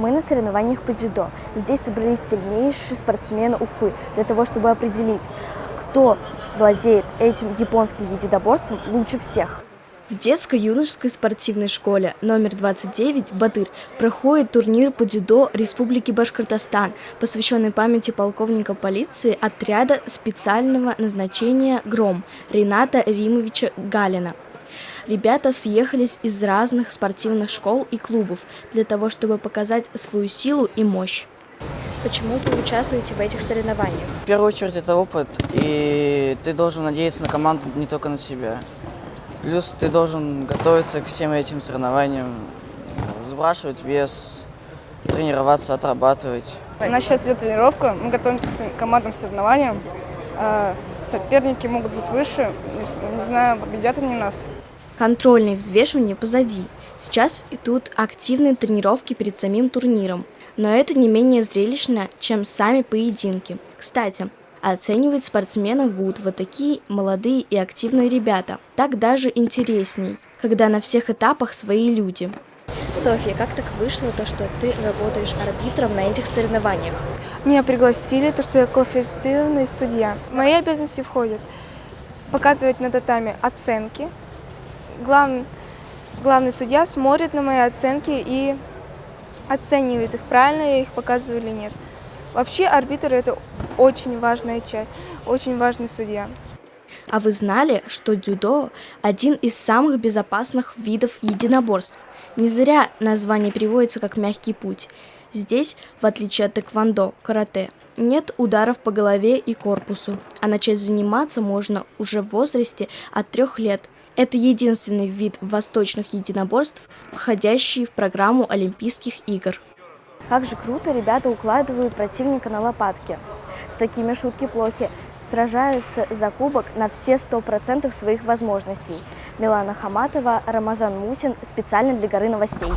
Мы на соревнованиях по дзюдо. Здесь собрались сильнейшие спортсмены Уфы для того, чтобы определить, кто владеет этим японским единоборством лучше всех. В детско-юношеской спортивной школе номер 29 «Батыр» проходит турнир по дзюдо Республики Башкортостан, посвященный памяти полковника полиции отряда специального назначения «Гром» Рената Римовича Галина. Ребята съехались из разных спортивных школ и клубов для того, чтобы показать свою силу и мощь. Почему вы участвуете в этих соревнованиях? В первую очередь это опыт, и ты должен надеяться на команду, не только на себя. Плюс ты должен готовиться к всем этим соревнованиям, сбрасывать вес, тренироваться, отрабатывать. У нас сейчас идет тренировка, мы готовимся к командным соревнованиям. Соперники могут быть выше, не знаю, победят они нас. Контрольные взвешивания позади. Сейчас идут активные тренировки перед самим турниром. Но это не менее зрелищно, чем сами поединки. Кстати, оценивать спортсменов будут вот такие молодые и активные ребята. Так даже интересней, когда на всех этапах свои люди. Софья, как так вышло, что ты работаешь арбитром на этих соревнованиях? Меня пригласили, что я квалифицированный судья. В мои обязанности входит показывать на татами оценки. Главный судья смотрит на мои оценки и оценивает их, правильно я их показываю или нет. Вообще арбитр – это очень важная часть, очень важный судья. А вы знали, что дзюдо – один из самых безопасных видов единоборств? Не зря название переводится как «мягкий путь». Здесь, в отличие от тэквондо, карате, нет ударов по голове и корпусу, а начать заниматься можно уже в возрасте от 3 лет. Это единственный вид восточных единоборств, входящий в программу Олимпийских игр. Как же круто ребята укладывают противника на лопатки. С такими шутки плохи. Сражаются за кубок на все 100% своих возможностей. Милана Хаматова, Рамазан Мусин. Специально для Горы новостей.